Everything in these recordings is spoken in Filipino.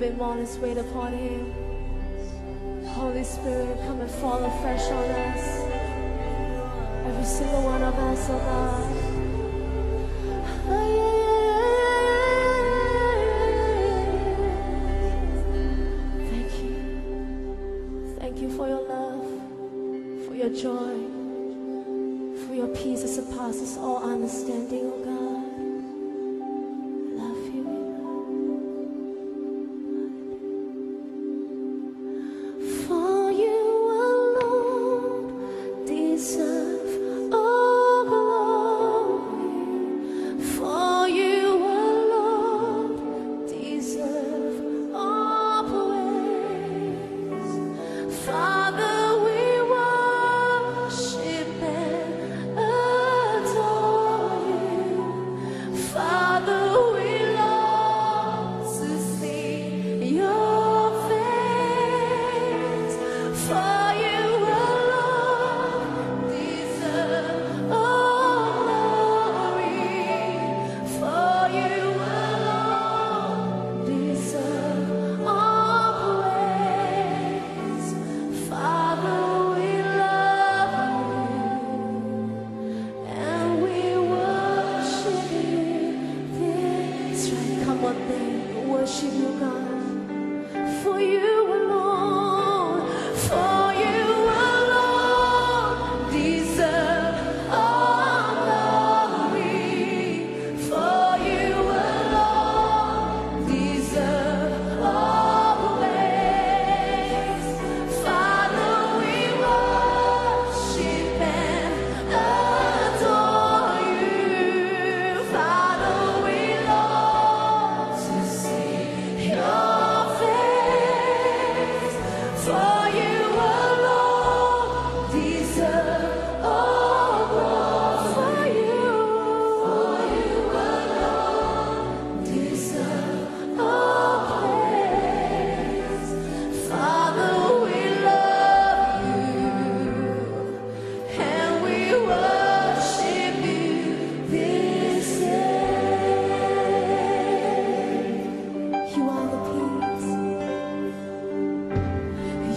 living waters wait upon him. Holy Spirit, come and fall afresh on us. Every single one of us, oh God. Thank you. Thank you for your love, for your joy, for your peace that surpasses all understanding, oh God.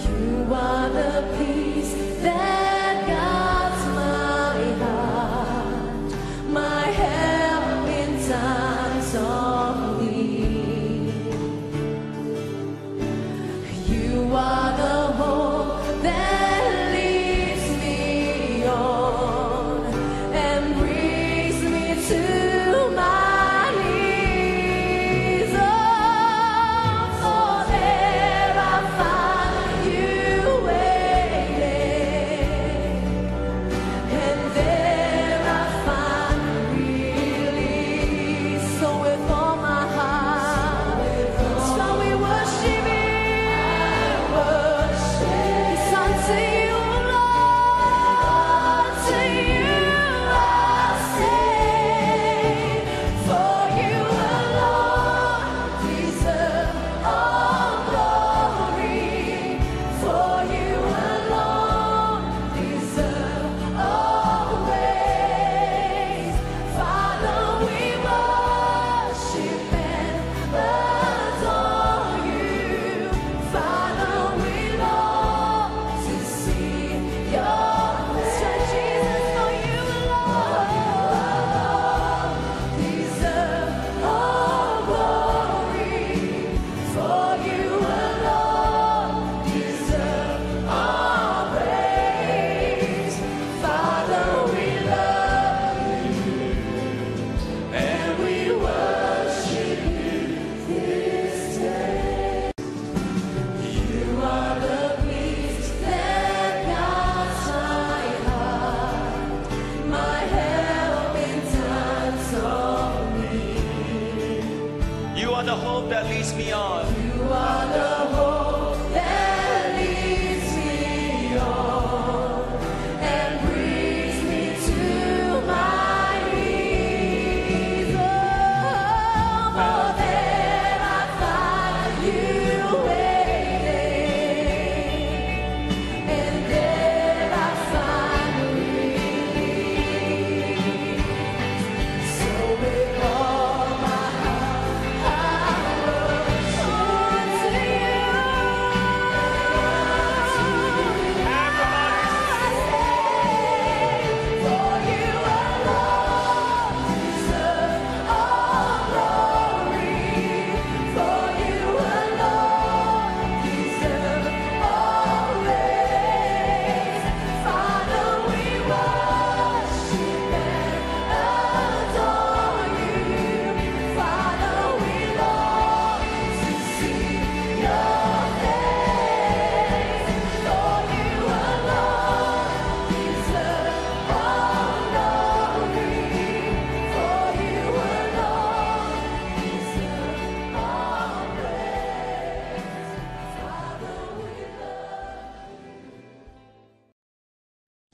You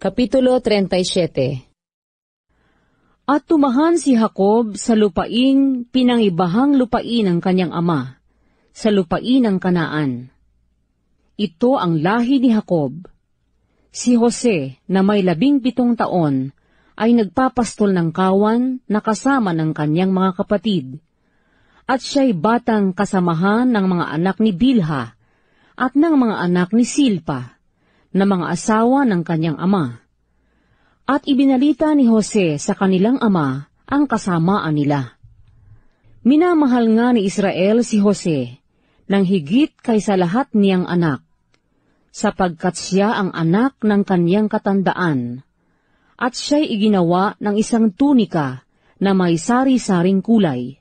Kapitulo 37. At tumahan si Jacob sa lupaing pinangibahang lupain ng kanyang ama, sa lupain ng Kanaan. Ito ang lahi ni Jacob. Si Jose, na may 17 taon, ay nagpapastol ng kawan na kasama ng kanyang mga kapatid. At siya'y batang kasamahan ng mga anak ni Bilha at ng mga anak ni Silpa, na mga asawa ng kanyang ama. At ibinalita ni Jose sa kanilang ama ang kasamaan nila. Minamahal nga ni Israel si Jose nang higit kaysa lahat niyang anak, sapagkat siya ang anak ng kanyang katandaan, at siya'y iginawa ng isang tunika na may sari-saring kulay.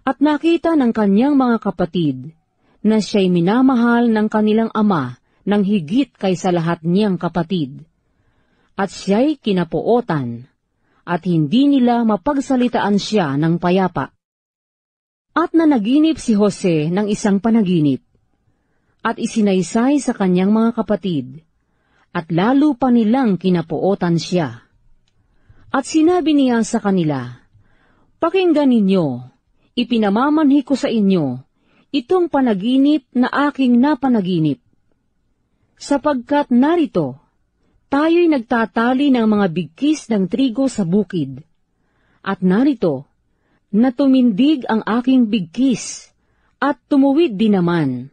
At nakita ng kanyang mga kapatid na siya'y minamahal ng kanilang ama nang higit kaysa lahat niyang kapatid. At siya'y kinapuotan, at hindi nila mapagsalitaan siya ng payapa. At nanaginip si Jose ng isang panaginip, at isinaysay sa kanyang mga kapatid, at lalo pa nilang kinapuotan siya. At sinabi niya sa kanila, "Pakinggan ninyo, ipinamamanhi ko sa inyo itong panaginip na aking napanaginip. Sapagkat narito, tayo'y nagtatali ng mga bigkis ng trigo sa bukid. At narito, na tumindig ang aking bigkis, at tumuwid din naman.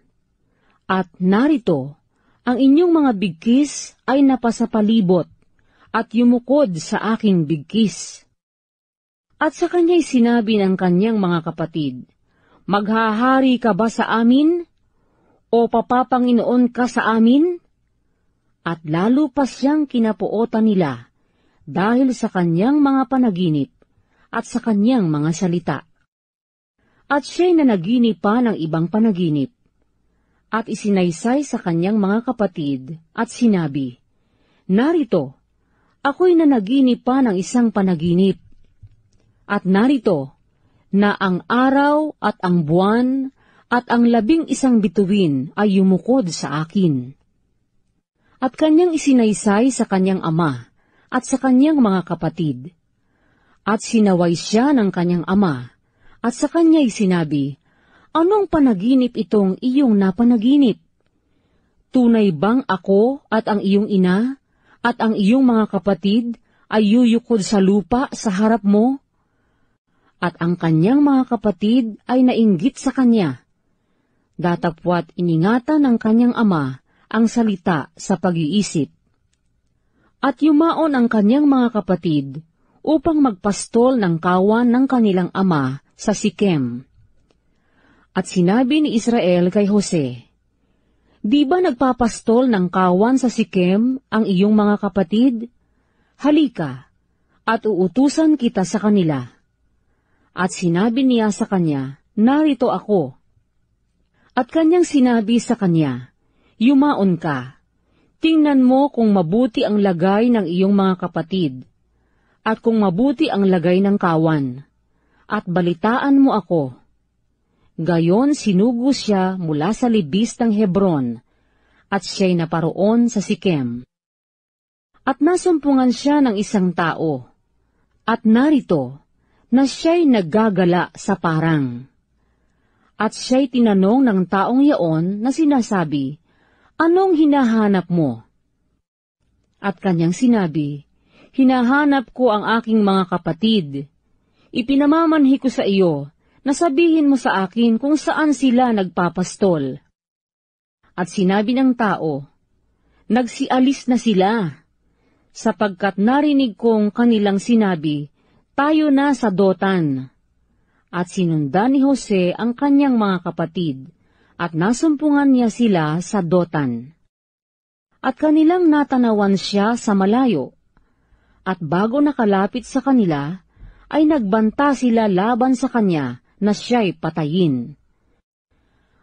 At narito, ang inyong mga bigkis ay napasapalibot, at yumukod sa aking bigkis." At sa kanya'y sinabi ng kanyang mga kapatid, "Maghahari ka ba sa amin? O papapanginoon ka sa amin?" At lalo pa siyang kinapuotan nila dahil sa kanyang mga panaginip at sa kanyang mga salita. At siya'y nanaginip pa ng ibang panaginip, at isinaysay sa kanyang mga kapatid at sinabi, "Narito, ako'y nanaginip pa ng isang panaginip. At narito, na ang araw at ang buwan at ang 11 bituin ay yumukod sa akin." At kanyang isinaysay sa kanyang ama at sa kanyang mga kapatid. At sinaway siya ng kanyang ama, at sa kanya'y sinabi, "Anong panaginip itong iyong napanaginip? Tunay bang ako at ang iyong ina at ang iyong mga kapatid ay yuyukod sa lupa sa harap mo?" At ang kanyang mga kapatid ay nainggit sa kanya. Datapwat iningatan ng kanyang ama ang salita sa pag-iisip. At yumaon ang kanyang mga kapatid upang magpastol ng kawan ng kanilang ama sa Sikem. At sinabi ni Israel kay Jose, "Di ba nagpapastol ng kawan sa Sikem ang iyong mga kapatid? Halika, at uutusan kita sa kanila." At sinabi niya sa kanya, "Narito ako." At kanyang sinabi sa kanya, "Yumaon ka, tingnan mo kung mabuti ang lagay ng iyong mga kapatid, at kung mabuti ang lagay ng kawan, at balitaan mo ako." Gayon sinugo siya mula sa libis ng Hebron, at siya'y naparoon sa Sikem. At nasumpungan siya ng isang tao, at narito, na siya'y naggagala sa parang. At siya'y tinanong ng taong yaon na sinasabi, "Anong hinahanap mo?" At kanyang sinabi, "Hinahanap ko ang aking mga kapatid. Ipinamamanhi ko sa iyo na sabihin mo sa akin kung saan sila nagpapastol." At sinabi ng tao, "Nagsialis na sila, sapagkat narinig kong kanilang sinabi, tayo na sa Dotan." At sinundan ni Jose ang kanyang mga kapatid, at nasumpungan niya sila sa Dotan. At kanilang natanawan siya sa malayo, at bago nakalapit sa kanila, ay nagbanta sila laban sa kanya na siya'y patayin.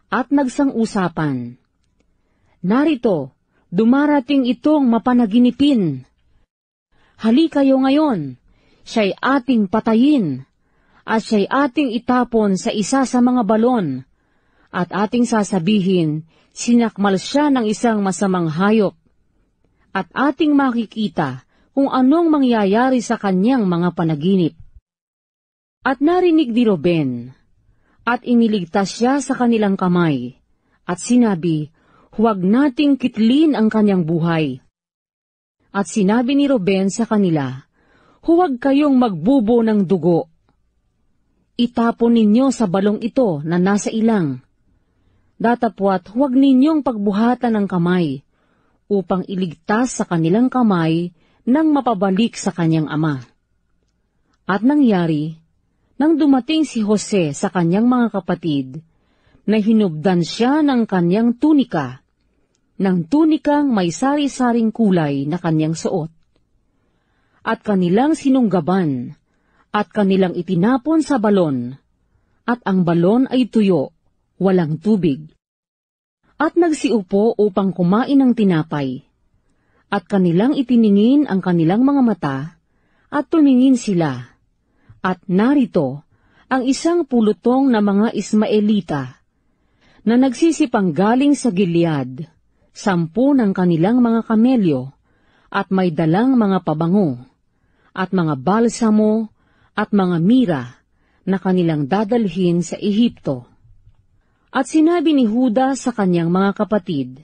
At nagsang-usapan, "Narito, dumarating itong mapanaginipin. Hali kayo ngayon, siya'y ating patayin, at siya'y ating itapon sa isa sa mga balon, at ating sasabihin, sinakmal siya ng isang masamang hayop. at ating makikita kung anong mangyayari sa kanyang mga panaginip. At narinig ni Ruben, at iniligtas siya sa kanilang kamay, at sinabi, huwag nating kitlin ang kanyang buhay. At sinabi ni Ruben sa kanila, huwag kayong magbubo ng dugo. Itapon ninyo sa balong ito na nasa ilang. Datapwat huwag ninyong pagbuhatan ng kamay, upang iligtas sa kanilang kamay nang mapabalik sa kanyang ama. At nangyari, nang dumating si Jose sa kanyang mga kapatid, na hinubdan siya ng kanyang tunika, ng tunikang may sari-saring kulay na kanyang suot. At kanilang sinunggaban, at kanilang itinapon sa balon, at ang balon ay tuyo, walang tubig. At nagsiupo upang kumain ng tinapay, at kanilang itiningin ang kanilang mga mata, at tumingin sila, at narito ang isang pulutong na mga Ismaelita, na nagsisipang galing sa Gilead, 10 ng kanilang mga kamelyo, at may dalang mga pabango, at mga balsamo, at mga mira, na kanilang dadalhin sa Ehipto. At sinabi ni Juda sa kanyang mga kapatid,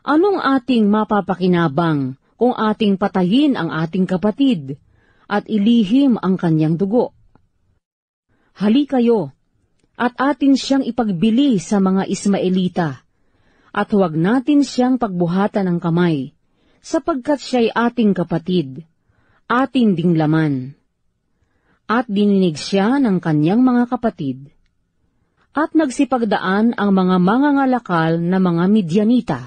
anong ating mapapakinabang kung ating patayin ang ating kapatid at ilihim ang kanyang dugo? Hali kayo, at atin siyang ipagbili sa mga Ismaelita, at huwag natin siyang pagbuhatan ng kamay, sapagkat siya'y ating kapatid, atin ding laman. At dininig siya ng kanyang mga kapatid. At nagsipagdaan ang mga mangangalakal na mga Midianita,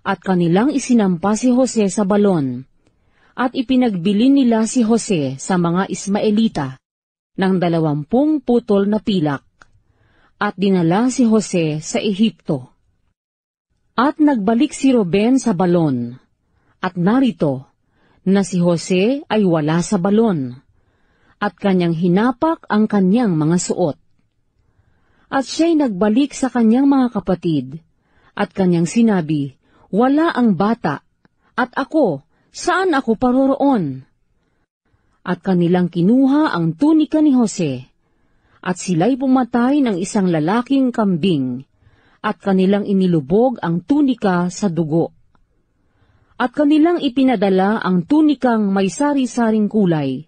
at kanilang isinampa si Jose sa balon, at ipinagbili nila si Jose sa mga Ismaelita ng 20 putol na pilak, at dinala si Jose sa Ehipto. At nagbalik si Ruben sa balon, at narito na si Jose ay wala sa balon, at kanyang hinapak ang kanyang mga suot. At siya'y nagbalik sa kanyang mga kapatid, at kanyang sinabi, wala ang bata, at ako, saan ako paroroon? At kanilang kinuha ang tunika ni Jose, at sila'y pumatay ng isang lalaking kambing, at kanilang inilubog ang tunika sa dugo. At kanilang ipinadala ang tunikang may sari-saring kulay,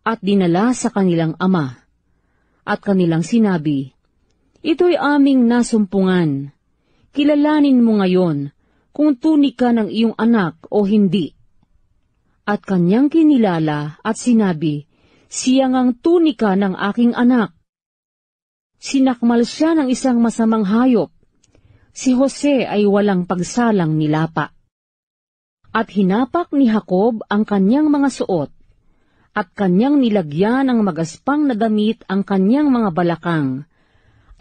at dinala sa kanilang ama. At kanilang sinabi, ito'y aming nasumpungan. Kilalanin mo ngayon kung tunika ng iyong anak o hindi. At kanyang kinilala at sinabi, siya ngang tunika ng aking anak. Sinakmal siya ng isang masamang hayop. Si Jose ay walang pagsalang nilapa. At hinapak ni Jacob ang kanyang mga suot, at kanyang nilagyan ng magaspang na damit ang kanyang mga balakang,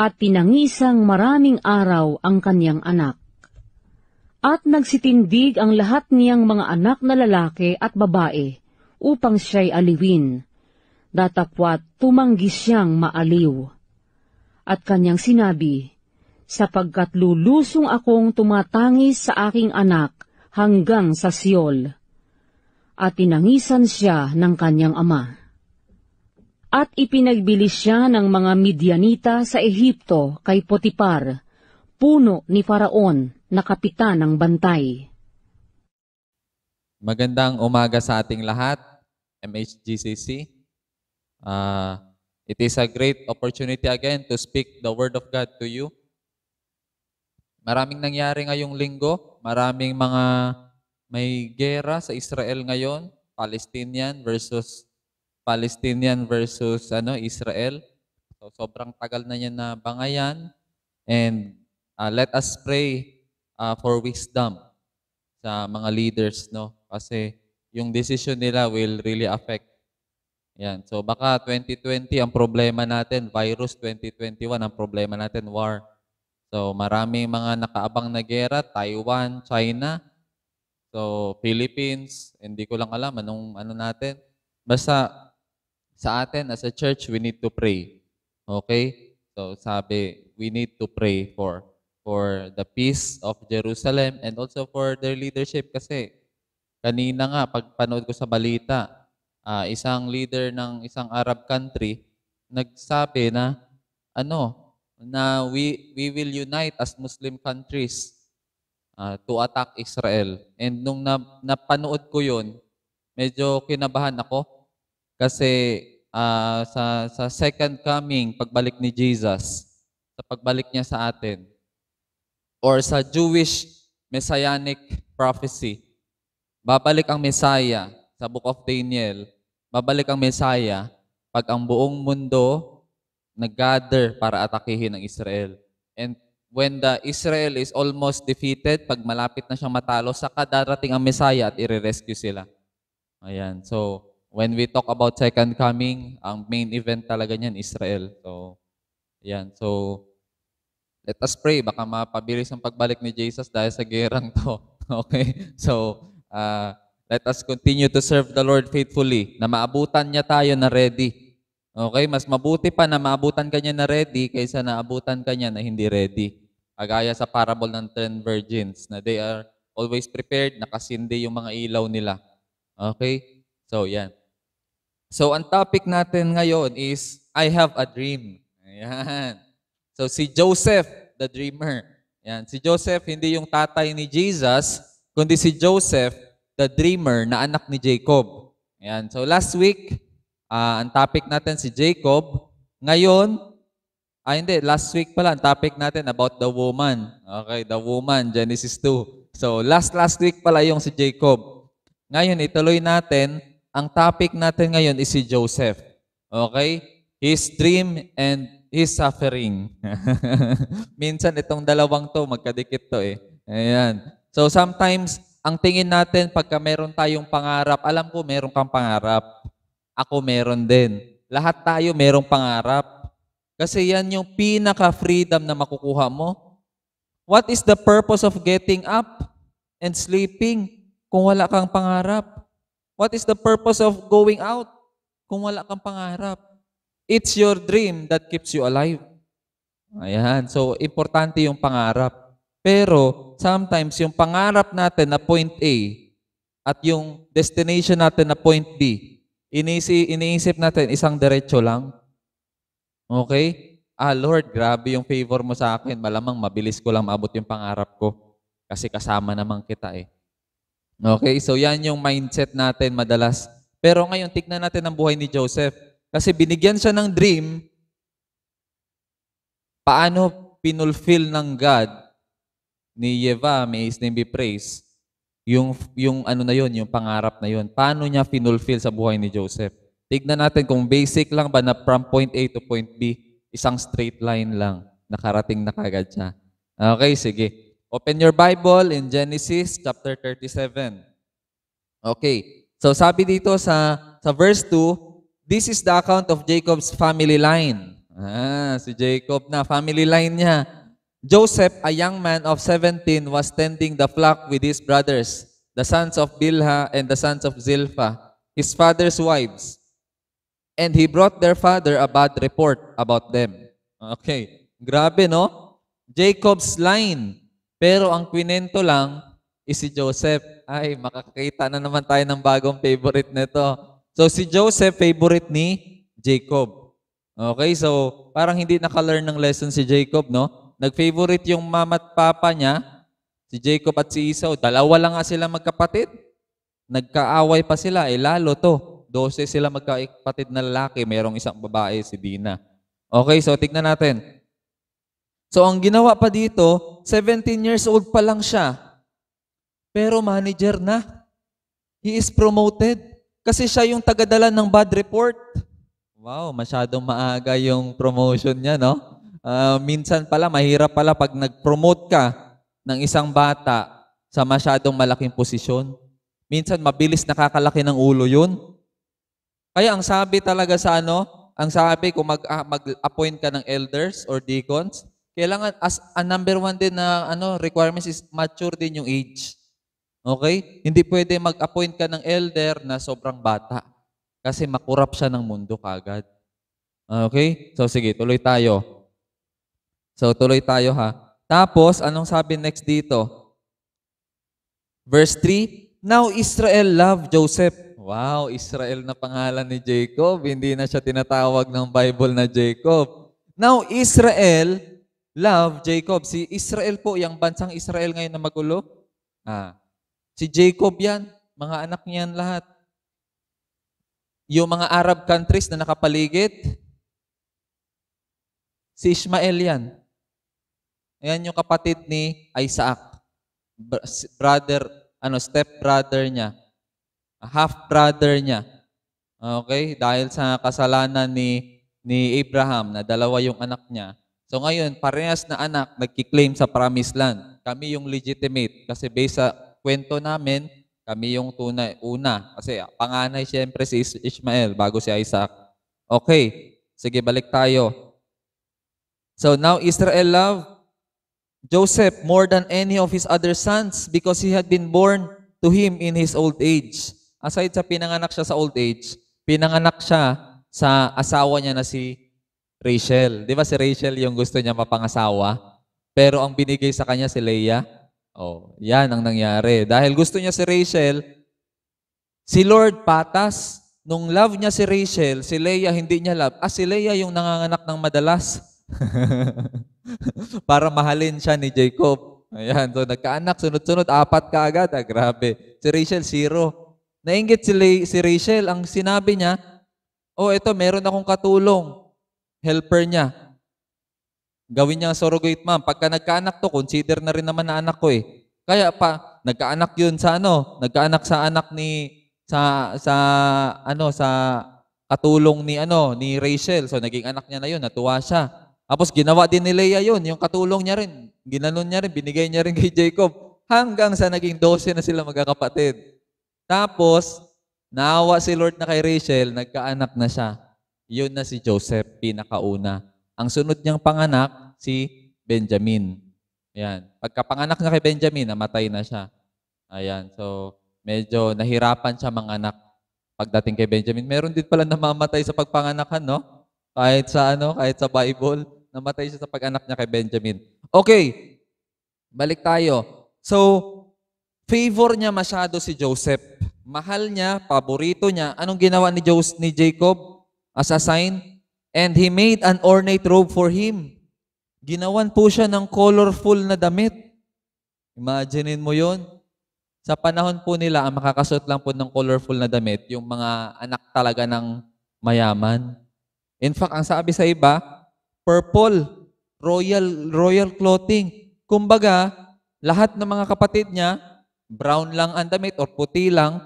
at tinangisang maraming araw ang kanyang anak. At nagsitindig ang lahat niyang mga anak na lalaki at babae, upang siya'y aliwin, datapwat tumanggi siyang maaliw. At kanyang sinabi, sapagkat lulusong akong tumatangis sa aking anak hanggang sa Siol. At tinangisan siya ng kanyang ama. At ipinagbili siya ng mga Midianita sa Ehipto kay Potipar, puno ni Faraon na kapitan ng bantay. Magandang umaga sa ating lahat, MHGCC. It is a great opportunity again to speak the Word of God to you. Maraming nangyari ngayong linggo, maraming mga may gera sa Israel ngayon, Palestinian versus Israel. So sobrang tagal na niya na bangayan, and let us pray for wisdom sa mga leaders, no? Kasi yung decision nila will really affect. Yan. So baka 2020 ang problema natin, virus 2021 ang problema natin, war. So maraming mga nakaabang na gera, Taiwan, China, so Philippines, hindi ko lang alam anong ano natin. Basta sa atin as a church, we need to pray. Okay? So sabi, we need to pray for for the peace of Jerusalem and also for their leadership kasi kanina nga pagpanood ko sa balita, isang leader ng isang Arab country nagsabi na we will unite as Muslim countries to attack Israel. And nung napanood ko 'yun, medyo kinabahan ako kasi sa second coming, pagbalik ni Jesus, sa pagbalik niya sa atin, or sa Jewish messianic prophecy, babalik ang Messiah sa Book of Daniel, babalik ang Messiah pag ang buong mundo nag-gather para atakihin ang Israel. And when the Israel is almost defeated, pag malapit na siyang matalo, saka darating ang Messiah at i-rescue sila. Ayan. So, when we talk about second coming, ang main event talaga niyan, Israel. So, ayan. So, let us pray. Baka mapabilis ang pagbalik ni Jesus dahil sa gerang to. Okay? So, let us continue to serve the Lord faithfully, na maabutan niya tayo na ready. Okay? Mas mabuti pa na maabutan ka niya na ready kaysa naabutan ka niya na hindi ready. Kagaya sa parable ng 10 virgins na they are always prepared, nakasindi yung mga ilaw nila. Okay? So, yan. So, ang topic natin ngayon is, I have a dream. Ayan. So, si Joseph, the dreamer. Ayan. Si Joseph, hindi yung tatay ni Jesus, kundi si Joseph, the dreamer na anak ni Jacob. Ayan. So, last week, ang topic natin si Jacob. Ngayon, last week pala, ang topic natin about the woman. Okay, the woman, Genesis 2. So, last week pala yung si Jacob. Ngayon, ituloy natin. Ang topic natin ngayon is si Joseph. Okay? His dream and his suffering. Minsan itong dalawang to, magkadikit to eh. Ayan. So sometimes, ang tingin natin pagka meron tayong pangarap, alam ko meron kang pangarap. Ako meron din. Lahat tayo merong pangarap. Kasi yan yung pinaka-freedom na makukuha mo. What is the purpose of getting up and sleeping kung wala kang pangarap? What is the purpose of going out kung wala kang pangarap? It's your dream that keeps you alive. Ayan. So, importante yung pangarap. Pero, sometimes yung pangarap natin na point A at yung destination natin na point B, iniisip natin isang diretso lang. Okay? Lord, grabe yung favor mo sa akin. Malamang mabilis ko lang maabot yung pangarap ko. Kasi kasama naman kita eh. Okay, so yan yung mindset natin madalas. Pero ngayon, tignan natin ang buhay ni Joseph. Kasi binigyan siya ng dream, paano pinulfill ng God ni Yeva, may his name be praised, yung yung pangarap na yun. Paano niya pinulfill sa buhay ni Joseph? Tignan natin kung basic lang ba na from point A to point B, isang straight line lang, nakarating na kagad siya. Okay, sige. Open your Bible in Genesis chapter 37. Okay. So sabi dito sa verse 2, this is the account of Jacob's family line. Si Jacob na, family line niya. Joseph, a young man of 17, was tending the flock with his brothers, the sons of Bilhah and the sons of Zilpah, his father's wives. And he brought their father a bad report about them. Okay. Grabe, no? Jacob's line. Pero ang kwinento lang is si Joseph. Ay, makakita na naman tayo ng bagong favorite nito. So si Joseph, favorite ni Jacob. Okay, so parang hindi naka-learn ng lesson si Jacob, no? Nag-favorite yung mama at papa niya, si Jacob at si Esau. Dalawa lang nga sila magkapatid. Nagkaaway pa sila, lalo to. 12 sila magkapatid na lalaki, merong isang babae, si Dina. Okay, so tignan natin. So ang ginawa pa dito, 17 years old pa lang siya. Pero manager na. He is promoted. Kasi siya yung tagadala ng bad report. Wow, masyadong maaga yung promotion niya, no? Minsan pala, mahirap pala pag nag-promote ka ng isang bata sa masyadong malaking posisyon. Minsan mabilis nakakalaki ng ulo yun. Kaya ang sabi talaga sa ang sabi kung mag-appoint ka ng elders or deacons, kailangan as a number one din na requirements is mature din yung age. Okay? Hindi pwede mag-appoint ka ng elder na sobrang bata. Kasi makurap siya ng mundo kagad. Okay? So sige, tuloy tayo. So tuloy tayo ha. Tapos, anong sabi next dito? Verse 3, Now Israel loved Joseph. Wow, Israel na pangalan ni Jacob. Hindi na siya tinatawag ng Bible na Jacob. Now Israel loved Jacob. Si Israel po, yung bansang Israel ngayon na magulo. Si Jacob yan. Mga anak niyan lahat. Yung mga Arab countries na nakapaligid, si Ishmael yan. Ayan yung kapatid ni Isaac. Step-brother niya. Half-brother niya. Okay? Dahil sa kasalanan ni Abraham na dalawa yung anak niya. So ngayon, parehas na anak nagkiklaim sa promised land. Kami yung legitimate. Kasi based sa kwento namin, kami yung una. Kasi panganay siyempre si Ishmael bago si Isaac. Okay. Sige, balik tayo. So now Israel loved Joseph more than any of his other sons because he had been born to him in his old age. Aside sa pinanganak siya sa old age, pinanganak siya sa asawa niya na si Rachel. Di ba si Rachel yung gusto niya mapangasawa? Pero ang binigay sa kanya si Leah. Oh, yan ang nangyari. Dahil gusto niya si Rachel, si Lord patas. Nung love niya si Rachel, si Leah hindi niya love. Si Leah yung nanganganak ng madalas. Para mahalin siya ni Jacob. Ayan, so nagkaanak, sunod-sunod, 4 kaagad. Grabe. Si Rachel, 0. Nainggit si Rachel, ang sinabi niya, ito, meron akong katulong. Helper niya. Gawin niya ang surrogate mom. Pagka nagkaanak to, consider na rin naman na anak ko eh. Kaya pa, nagkaanak yun sa nagkaanak sa anak sa katulong ni Rachel. So naging anak niya na yun, natuwa siya. Tapos ginawa din ni Leah yun, yung katulong niya rin. Ginanon niya rin, binigay niya rin kay Jacob. Hanggang sa naging 12 na sila magkakapatid. Tapos, naawa si Lord na kay Rachel, nagkaanak na siya. Yun na si Joseph, pinakauna. Ang sunod niyang panganak, si Benjamin. Ayan. Pagkapanganak na kay Benjamin, namatay na siya. Ayan. So, medyo nahirapan siya manganak pagdating kay Benjamin. Meron din pala namamatay sa pagpanganakan, no? Kahit sa Bible, namatay siya sa pag-anak niya kay Benjamin. Okay, balik tayo. So, favor niya masyado si Joseph. Mahal niya, paborito niya. Anong ginawa ni Jacob as a sign? And he made an ornate robe for him. Ginawan po siya ng colorful na damit. Imaginein mo yon. Sa panahon po nila, ang makakasuot lang po ng colorful na damit, yung mga anak talaga ng mayaman. In fact, ang sabi sa iba, purple, royal clothing. Kumbaga, lahat ng mga kapatid niya, brown lang ang damit or puti lang,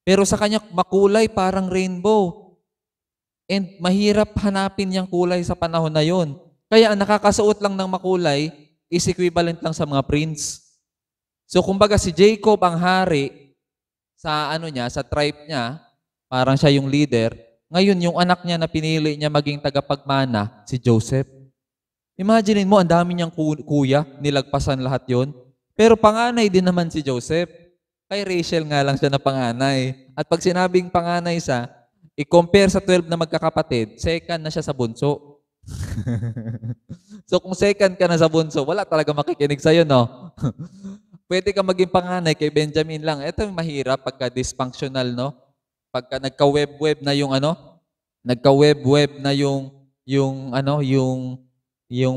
pero sa kanya makulay parang rainbow. And mahirap hanapin yung kulay sa panahon na yon. Kaya ang nakakasuot lang ng makulay is equivalent lang sa mga prince. So kumbaga si Jacob ang hari sa sa tribe niya, parang siya yung leader. Ngayon, yung anak niya na pinili niya maging tagapagmana, si Joseph. Imagine mo, ang dami niyang kuya, nilagpasan lahat yon. Pero panganay din naman si Joseph. Kay Rachel nga lang siya na panganay. At pag sinabing panganay siya, i-compare sa 12 na magkakapatid, second na siya sa bunso. So kung second ka na sa bunso, wala talaga makikinig sa'yo, no? Pwede ka maging panganay kay Benjamin lang. Ito yung mahirap pagka dysfunctional, no? Pagka nagka-web-web na yung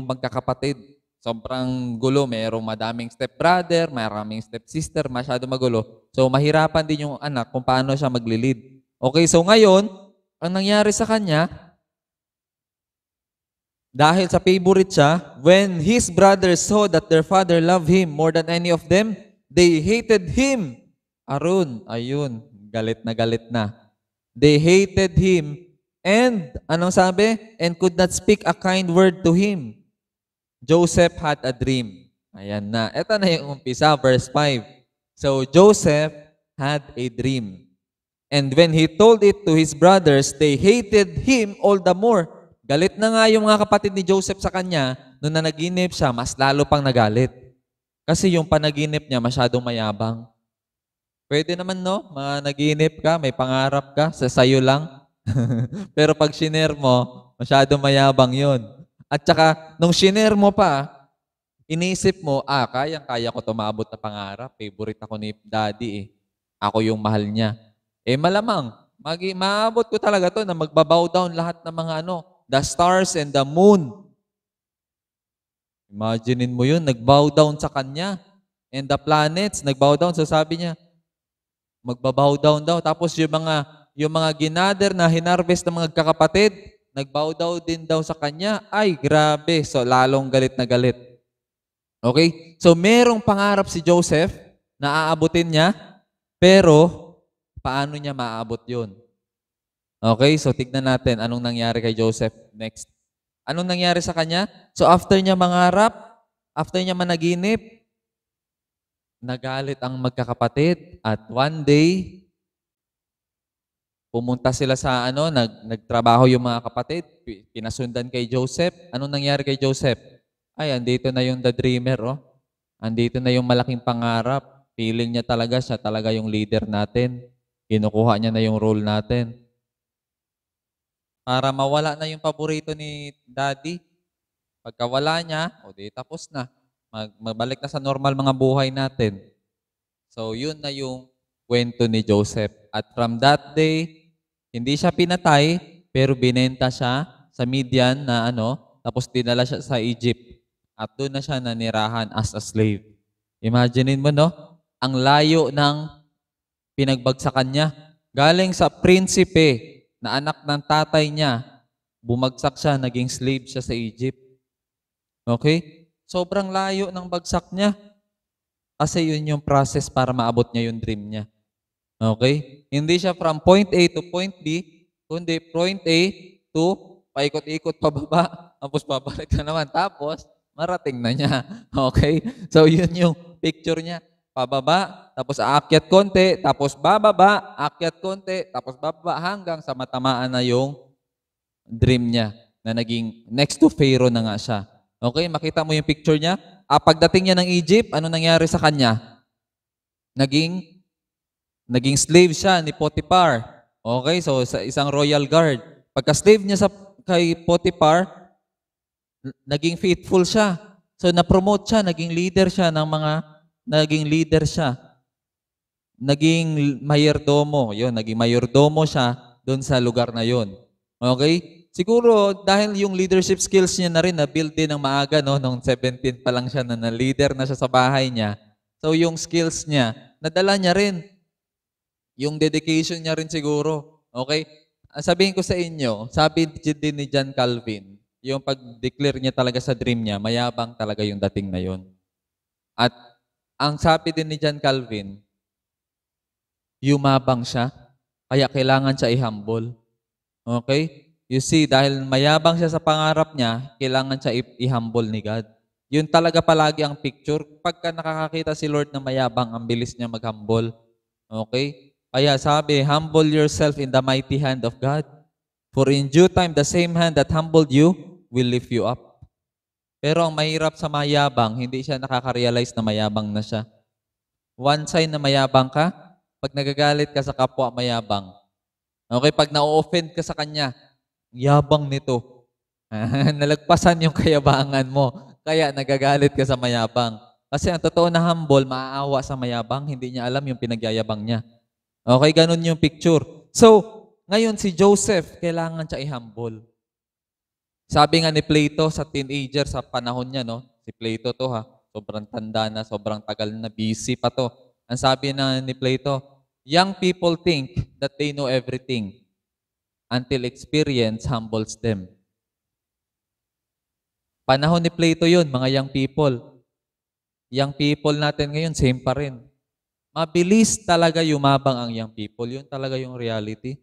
magkakapatid. Sobrang gulo, mayroong madaming step-brother, maraming step-sister, masyado magulo. So mahirapan din yung anak kung paano siya maglilid. Okay, so ngayon, ang nangyari sa kanya, dahil sa favorite siya, when his brothers saw that their father loved him more than any of them, they hated him. Ayun, galit na. They hated him and, anong sabi? And could not speak a kind word to him. Joseph had a dream. Ayan na. Ito na yung umpisa, verse 5. So Joseph had a dream. And when he told it to his brothers, they hated him all the more. Galit na nga yung mga kapatid ni Joseph sa kanya, nung nanaginip siya, mas lalo pang nagalit. Kasi yung panaginip niya masyadong mayabang. Pwede naman, no? Managinip ka, may pangarap ka, sayo lang. Pero pag shiner mo, masyadong mayabang yon. At saka, nung shiner mo pa, Inisip mo, kayang-kaya ko tumabot na pangarap. Favorite ako ni daddy eh. Ako yung mahal niya. Malamang, maabot ko talaga to na magbabow down lahat ng mga the stars and the moon. Imaginein mo yun, nagbow down sa kanya. And the planets, nagbow down. So sabi niya, magbabow down daw. Tapos yung mga ginader na hinarvest ng mga kakapatid, nagbow down din daw sa kanya. Ay, grabe. So lalong galit na galit. Okay? So merong pangarap si Joseph na aabutin niya, pero paano niya maaabot yun? Okay? So tignan natin anong nangyari kay Joseph next. Anong nangyari sa kanya? So after niya mangarap, after niya managinip, nagalit ang magkakapatid at one day, pumunta sila sa nagtrabaho yung mga kapatid, pinasundan kay Joseph. Anong nangyari kay Joseph? Ay, andito na yung the dreamer, oh. Andito na yung malaking pangarap. Feeling niya talaga, siya talaga yung leader natin. Kinukuha niya na yung role natin. Para mawala na yung paborito ni daddy. Pagka wala niya, di tapos na. Magbalik na sa normal mga buhay natin. So, yun na yung kwento ni Joseph. At from that day, hindi siya pinatay, pero binenta siya sa Midian na tapos dinala siya sa Egypt. At doon na siya nanirahan as a slave. Imaginein mo, no? Ang layo ng pinagbagsakan niya. Galing sa prinsipe na anak ng tatay niya, bumagsak siya, naging slave siya sa Egypt. Okay? Sobrang layo ng bagsak niya. Kasi yun yung process para maabot niya yung dream niya. Okay? Hindi siya from point A to point B, kundi point A to paikot-ikot pababa, tapos pabalik na naman. Tapos, marating na niya. Okay? So, yun yung picture niya. Pababa, tapos aakyat konti, tapos bababa, aakyat konti, tapos bababa, hanggang sa matamaan na yung dream niya na naging next to Pharaoh na nga siya. Okay? Makita mo yung picture niya? Pagdating niya ng Egypt, ano nangyari sa kanya? Naging slave siya ni Potiphar. Okay? So, sa isang royal guard. Pagka-slave niya kay Potiphar, naging faithful siya. So, na-promote siya, naging leader siya. Naging mayordomo. Yun, naging mayordomo siya doon sa lugar na yun. Okay? Siguro, dahil yung leadership skills niya na rin, na-build din ng maaga, no? Nung 17 pa lang siya na leader na siya sa bahay niya. So, yung skills niya, nadala niya rin. Yung dedication niya rin siguro. Okay? Sabihin ko sa inyo, sabi din ni John Calvin, yung pag-declare niya talaga sa dream niya, mayabang talaga yung dating na yun. At ang sabi din ni John Calvin, yumabang siya, kaya kailangan siya i-humble. Okay? You see, dahil mayabang siya sa pangarap niya, kailangan siya i-humble ni God. Yun talaga palagi ang picture. Pagka nakakakita si Lord na mayabang, ang bilis niya mag-humble. Okay? Kaya sabi, humble yourself in the mighty hand of God. For in due time, the same hand that humbled you will lift you up. Pero ang mahirap sa mayabang, hindi siya nakaka-realize na mayabang na siya. One sign na mayabang ka, pag nagagalit ka sa kapwa mayabang. Okay, pag na-offend ka sa kanya, yabang nito. Nalagpasan yung kayabangan mo. Kaya nagagalit ka sa mayabang. Kasi ang totoo na humble, maaawa sa mayabang, hindi niya alam yung pinagyayabang niya. Okay, ganun yung picture. So, ngayon si Joseph, kailangan siya i-humble. Sabi nga ni Plato sa teenager sa panahon niya, no? Si Plato to ha, sobrang tanda na, sobrang tagal na, busy pa to. Ang sabi na ni Plato, young people think that they know everything until experience humbles them. Panahon ni Plato yun, mga young people. Young people natin ngayon, same pa rin. Mabilis talaga yumabang ang young people. Yun talaga yung reality.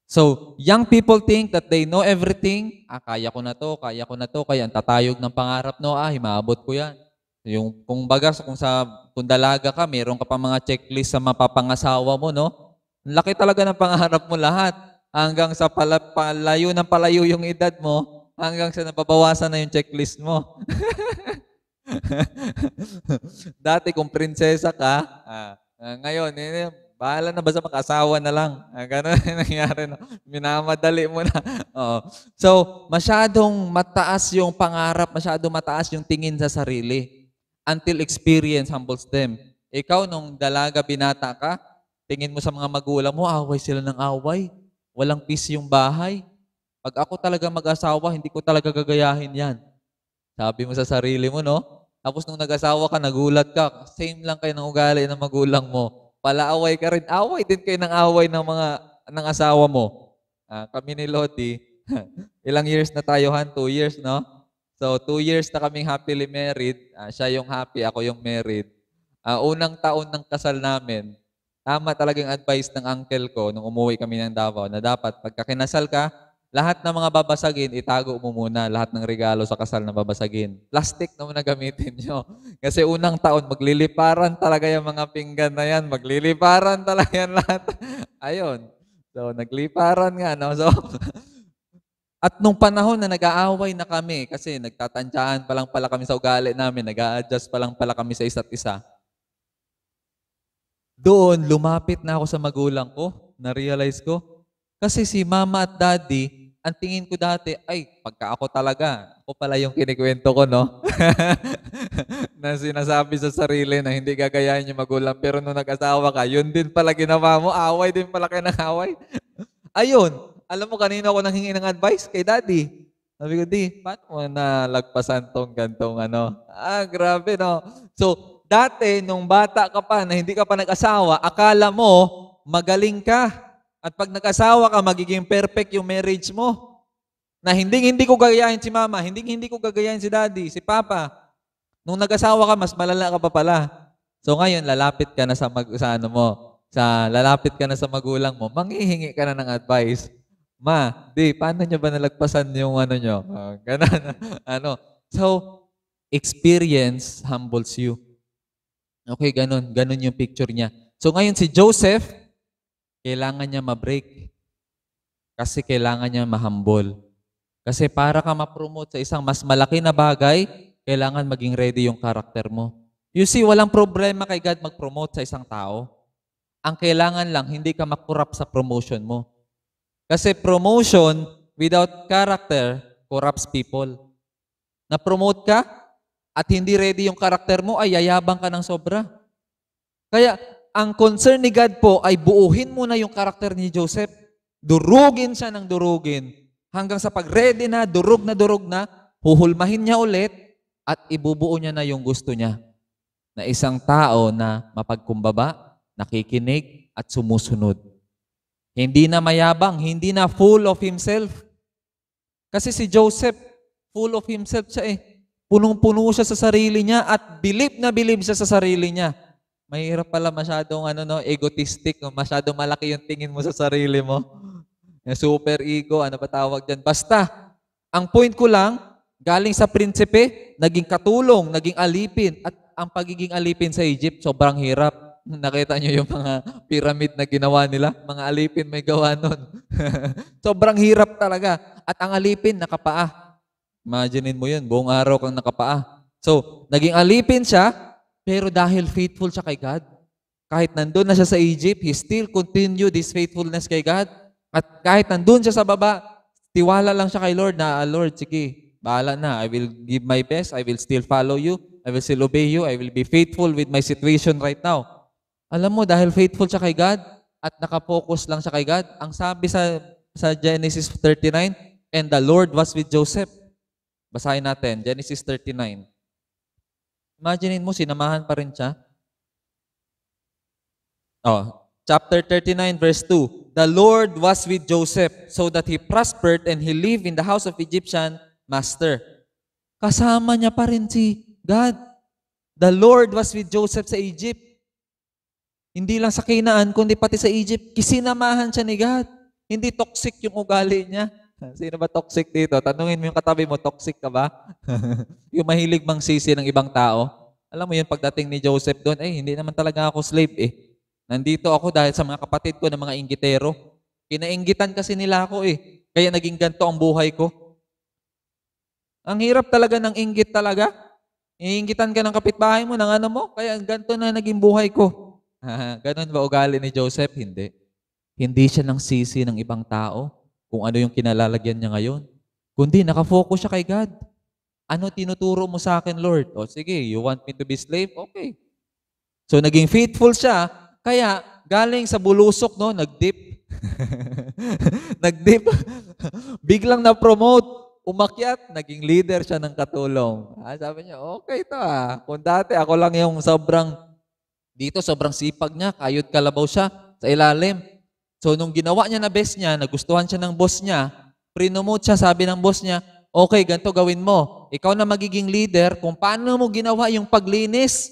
So, young people think that they know everything. Kaya ko na to, kaya ko na to. Kaya ang tatayog ng pangarap, no, himaabot ko yan. Yung, kung dalaga ka, meron ka pa mga checklist sa mapapangasawa mo, no? Laki talaga ng pangarap mo lahat. Hanggang sa palayo ng palayo yung edad mo, hanggang sa nababawasan na yung checklist mo. Dati kung prinsesa ka, ngayon, Bahala na basta mag-asawa na lang. Ganun yung nangyari. No? Minamadali mo na. Oo. So, masyadong mataas yung pangarap, masyadong mataas yung tingin sa sarili. Until experience humbles them. Ikaw, nung dalaga, binata ka, tingin mo sa mga magulang mo, away sila ng away. Walang peace yung bahay. Pag ako talaga mag-asawa, hindi ko talaga gagayahin yan. Sabi mo sa sarili mo, no? Tapos nung nag-asawa ka, nagulat ka. Same lang kayo ng ugali ng magulang mo. Palaaway ka rin. Away din kayo ng away ng asawa mo. Kami ni Lottie, ilang years na tayo, 2 years, no? So, 2 years na kaming happily married. Siya yung happy, ako yung married. Unang taon ng kasal namin, tama talagang advice ng uncle ko nung umuwi kami ng Davao na dapat pagka kinasal ka, lahat ng mga babasagin, itago mo muna lahat ng regalo sa kasal na babasagin. Plastic na muna gamitin nyo. Kasi unang taon, magliliparan talaga yung mga pinggan na yan. Magliliparan talaga yan lahat. Ayun. So, nagliparan nga. No? So, at nung panahon na nag-aaway na kami, kasi nagtatansyaan pa lang pala kami sa ugali namin, nag-a-adjust pa lang pala kami sa isa't isa. Doon, lumapit na ako sa magulang ko. Na-realize ko. Kasi si mama at daddy, ang tingin ko dati, ay, pagka ako talaga, ako pala yung kinikwento ko, no? Na sinasabi sa sarili na hindi gagayahin yung magulang. Pero nung nag-asawa ka, yun din pala ginawa mo. Away din pala kayo ng away. Ayun. Alam mo, kanino ako nanghingi ng advice? Kay daddy. Sabi ko, di, paano mo nalagpasan tong gantong ano? Grabe, no? So, dati, nung bata ka pa, na hindi ka pa nag-asawa, akala mo, magaling ka. At pag nag-asawa ka, magiging perfect yung marriage mo. Na hindi ko gagayahin si mama, hindi ko gagayahin si daddy, si papa. Nung nag-asawa ka, mas malala ka pa pala. So ngayon, lalapit ka na lalapit ka na sa magulang mo, manghihingi ka na ng advice. Ma, paano nyo ba nalagpasan yung ano nyo? Ganun. So, experience humbles you. Okay, ganun yung picture niya. So ngayon si Joseph, kailangan niya ma-break. Kasi kailangan niya ma-humble. Kasi para ka ma-promote sa isang mas malaki na bagay, kailangan maging ready yung karakter mo. You see, walang problema kay God mag-promote sa isang tao. Ang kailangan lang, hindi ka makurap sa promotion mo. Kasi promotion without character corrupts people. Na-promote ka at hindi ready yung karakter mo, ay yayabang ka ng sobra. Kaya, ang concern ni God po ay buuhin mo na yung karakter ni Joseph. Durugin siya ng durugin. Hanggang sa pag-ready na, durug na, huhulmahin niya ulit at ibubuo niya na yung gusto niya. Na isang tao na mapagkumbaba, nakikinig at sumusunod. Hindi na mayabang, hindi na full of himself. Kasi si Joseph, full of himself siya eh. Punong-puno siya sa sarili niya at bilib na bilib siya sa sarili niya. Mahirap pala masyadong egotistic, masyadong malaki yung tingin mo sa sarili mo. Super ego, ano ba tawag dyan? Basta, ang point ko lang, galing sa prinsipe, naging katulong, naging alipin. At ang pagiging alipin sa Egypt, sobrang hirap. Nakita nyo yung mga pyramid na ginawa nila? Mga alipin may gawa nun. Sobrang hirap talaga. At ang alipin, nakapaa. Imaginein mo yun, buong araw kang nakapaa. So, naging alipin siya, pero dahil faithful siya kay God, kahit nandun na siya sa Egypt, he still continued his faithfulness kay God. At kahit nandun siya sa baba, tiwala lang siya kay Lord na, Lord, sige, bahala na. I will give my best. I will still follow you. I will still obey you. I will be faithful with my situation right now. Alam mo, dahil faithful siya kay God at nakapokus lang siya kay God, ang sabi sa Genesis 39, and the Lord was with Joseph. Basahin natin, Genesis 39. Imaginein mo, sinamahan pa rin siya. Chapter 39, verse 2. The Lord was with Joseph so that he prospered and he lived in the house of Egyptian master. Kasama niya pa rin si God. The Lord was with Joseph sa Egypt. Hindi lang sa Canaan, kundi pati sa Egypt. Kisinamahan siya ni God. Hindi toxic yung ugali niya. Sino ba toxic dito? Tanungin mo yung katabi mo, toxic ka ba? Yung mahilig mang sisi ng ibang tao. Alam mo yun, pagdating ni Joseph doon, hindi naman talaga ako slave eh. Nandito ako dahil sa mga kapatid ko na mga inggitero. Kinainggitan kasi nila ako eh. Kaya naging ganito ang buhay ko. Ang hirap talaga ng inggit talaga. Iinggitan ka ng kapitbahay mo, ng ano mo, kaya ganito na naging buhay ko. Ganun ba ugali ni Joseph? Hindi. Hindi siya nang sisi ng ibang tao kung ano yung kinalalagyan niya ngayon. Kundi nakafocus siya kay God. Ano tinuturo mo sa akin, Lord? O sige, you want me to be slave? Okay. So naging faithful siya, kaya galing sa bulusok, no, nag-dip. Nag-dip. Biglang na-promote, umakyat, naging leader siya ng katulong. Sabi niya, okay to Kung dati ako lang yung sobrang sipag niya, kayod kalabaw siya sa ilalim. So nung ginawa niya na best niya, nagustuhan siya ng boss niya, prinomote siya, sabi ng boss niya, okay, ganito gawin mo. Ikaw na magiging leader kung paano mo ginawa yung paglinis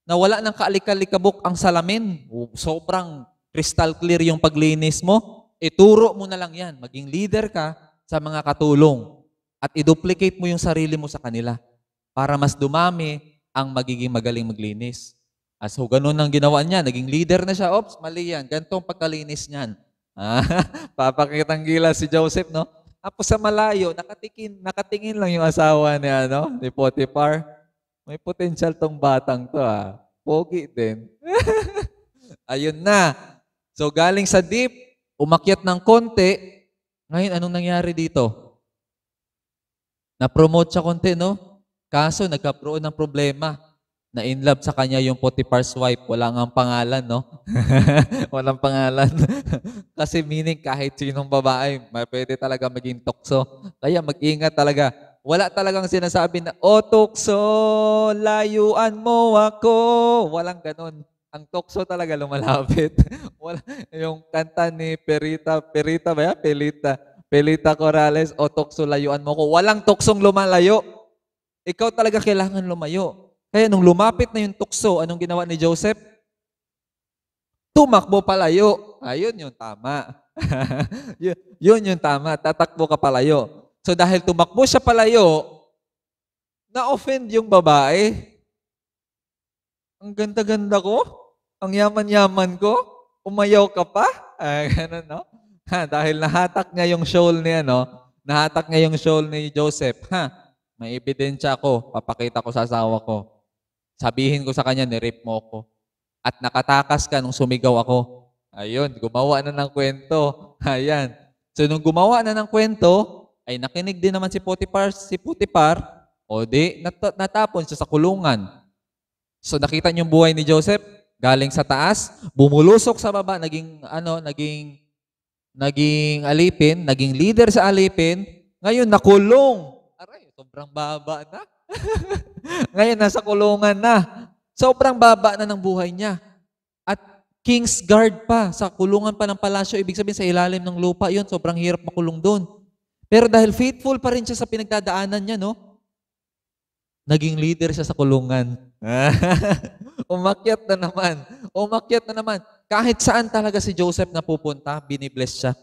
na wala ng kaalik-alikabok ang salamin. Sobrang crystal clear yung paglinis mo. Ituro mo na lang yan. Maging leader ka sa mga katulong at i-duplicate mo yung sarili mo sa kanila para mas dumami ang magiging magaling maglinis. So, ganun ang ginawa niya. Naging leader na siya. Oops, mali yan. Ganito ang pagkalinis niyan. Papakitang gila si Joseph, no? Tapos sa malayo, nakatingin lang yung asawa ni Potiphar. May potential tong batang to Pogi din. Ayun na. So galing sa deep, umakyat ng konti. Ngayon, anong nangyari dito? Na-promote siya konti, no? Kaso nagkaroon ng problema. Na-inlove sa kanya yung Potiphar's wife. Wala nga pangalan, no? Walang pangalan. Kasi meaning kahit sinong babae, pwede talaga maging tukso. Kaya mag-ingat talaga. Wala talagang sinasabi na, "O tukso, layuan mo ako." Walang ganun. Ang tukso talaga lumalapit. Wala, yung kanta ni Perita ba yan? Pelita Corrales, "O tukso, layuan mo ko." Walang tuksong lumalayo. Ikaw talaga kailangan lumayo. Kaya nung lumapit na yung tukso, anong ginawa ni Joseph? Tumakbo palayo. Ayun yung tama. yun yung tama. Tatakbo ka palayo. So dahil tumakbo siya palayo, na-offend yung babae. Ang ganda-ganda ko. Ang yaman-yaman ko. Umayaw ka pa. Ganun, no? Dahil nahatak niya yung shawl nahatak niya yung shawl ni Joseph. May ebidensya ako. Papakita ko sa asawa ko. Sabihin ko sa kanya, ni-rape mo ako. At nakatakas ka nung sumigaw ako. Ayun, gumawa na ng kwento. Ayan. So nung gumawa na ng kwento, ay nakinig din naman si Potiphar, o di, natapon siya sa kulungan. So nakita niyo yung buhay ni Joseph, galing sa taas, bumulusok sa baba, naging alipin, naging leader sa alipin, ngayon nakulong. Aray, sobrang baba na. Ngayon nasa kulungan na. Sobrang baba na ng buhay niya. At King's Guard pa, sa kulungan pa ng palasyo, ibig sabihin sa ilalim ng lupa yun, sobrang hirap makulong doon. Pero dahil faithful pa rin siya sa pinagdadaanan niya, no? Naging leader siya sa kulungan. Umakyat na naman. Kahit saan talaga si Joseph napupunta, binibless siya.